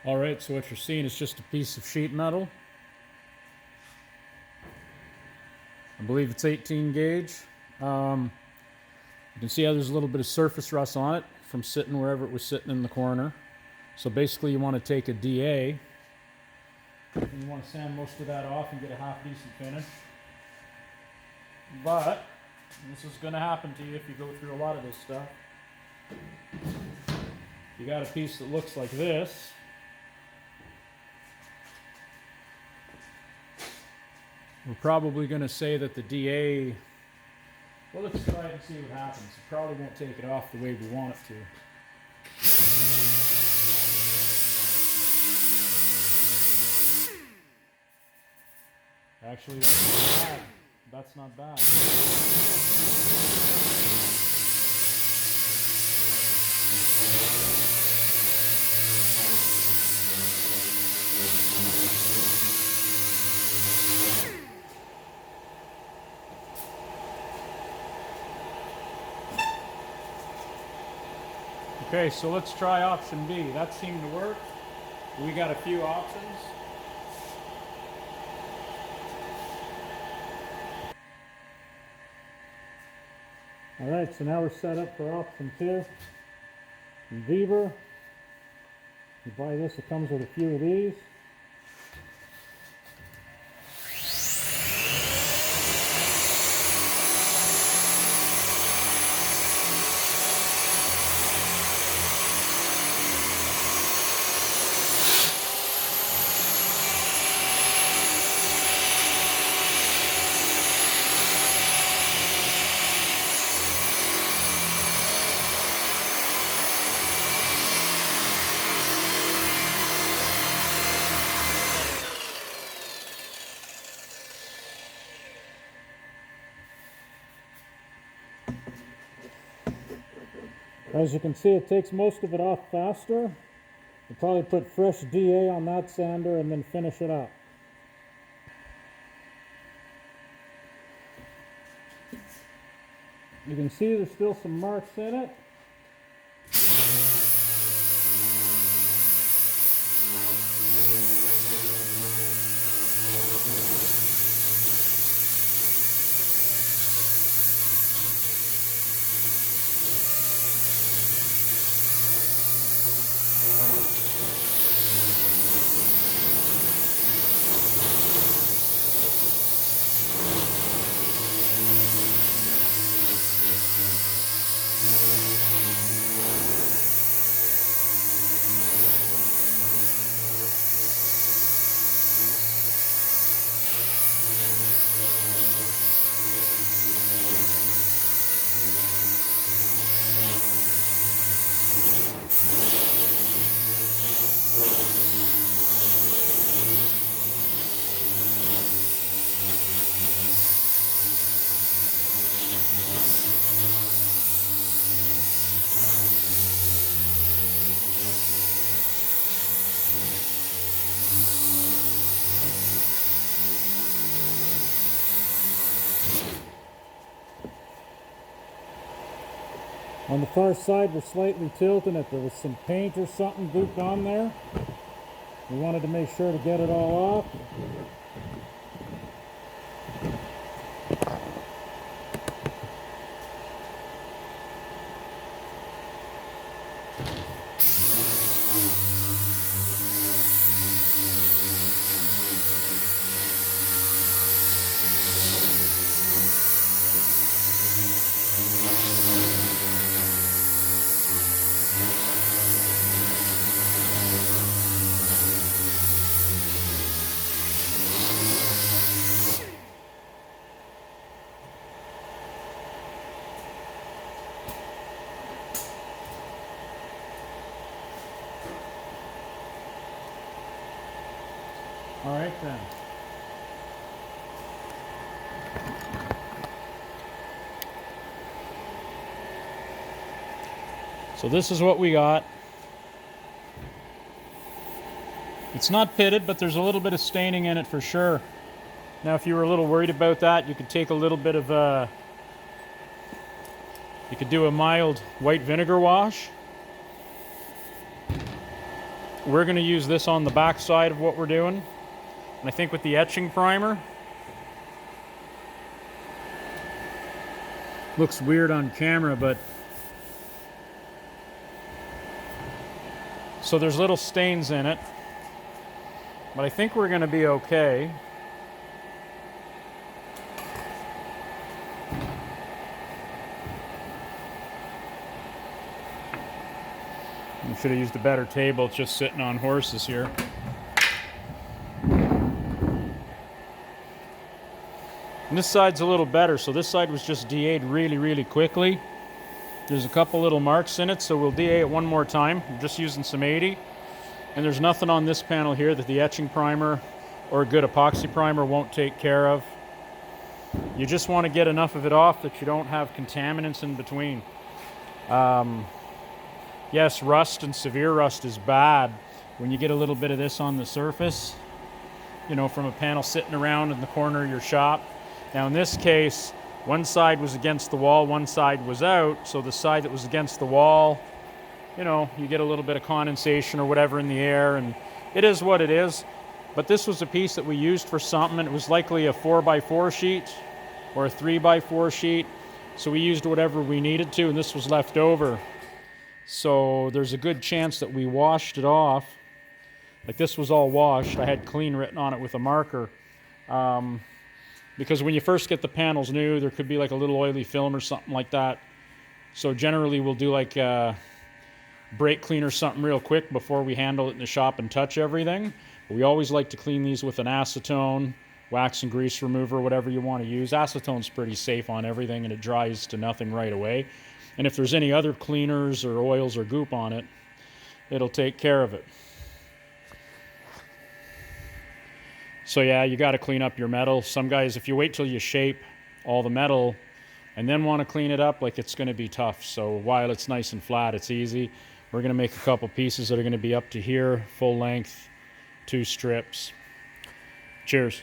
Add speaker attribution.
Speaker 1: Alright, so what you're seeing is just a piece of sheet metal. I believe it's 18 gauge. You can see how there's a little bit of surface rust on it from sitting wherever it was sitting in the corner. So basically you want to take a DA and you want to sand most of that off and get a half decent finish. But this is going to happen to you if you go through a lot of this stuff. You got a piece that looks like this. We're probably going to say that the DA, well, let's try it and see what happens. It probably won't take it off the way we want it to. Actually, that's not bad. That's not bad. Okay, so let's try option B. That seemed to work. We got a few options. Alright, so now we're set up for option 2. Vevor. You buy this, it comes with a few of these. As you can see, it takes most of it off faster. We'll probably put fresh DA on that sander and then finish it up. You can see there's still some marks in it. On the far side, we're slightly tilting it. There was some paint or something gooped on there. We wanted to make sure to get it all off. All right then. So this is what we got. It's not pitted, but there's a little bit of staining in it for sure. Now if you were a little worried about that, you could take a little bit of you could do a mild white vinegar wash. We're going to use this on the back side of what we're doing. And I think with the etching primer, looks weird on camera, but so there's little stains in it, but I think we're going to be okay. We should have used a better table. It's just sitting on horses here. And this side's a little better, so this side was just DA'd really quickly. There's a couple little marks in it, so we'll DA it one more time. I'm just using some 80. And there's nothing on this panel here that the etching primer or a good epoxy primer won't take care of. You just want to get enough of it off that you don't have contaminants in between. Yes, rust and severe rust is bad when you get a little bit of this on the surface, you know, from a panel sitting around in the corner of your shop. Now in this case, one side was against the wall, one side was out, so the side that was against the wall, you know, you get a little bit of condensation or whatever in the air, and it is what it is. But this was a piece that we used for something, and it was likely a 4x4 sheet or a 3x4 sheet, so we used whatever we needed to, and this was left over. So there's a good chance that we washed it off. Like this was all washed. I had clean written on it with a marker. Because when you first get the panels new, there could be like a little oily film or something like that. So generally we'll do like brake clean or something real quick before we handle it in the shop and touch everything. But we always like to clean these with an acetone, wax and grease remover, whatever you want to use. Acetone's pretty safe on everything and it dries to nothing right away. And if there's any other cleaners or oils or goop on it, it'll take care of it. So yeah, you got to clean up your metal. Some guys, if you wait till you shape all the metal and then want to clean it up, like it's going to be tough. So while it's nice and flat, it's easy. We're going to make a couple pieces that are going to be up to here, full length, 2 strips. Cheers.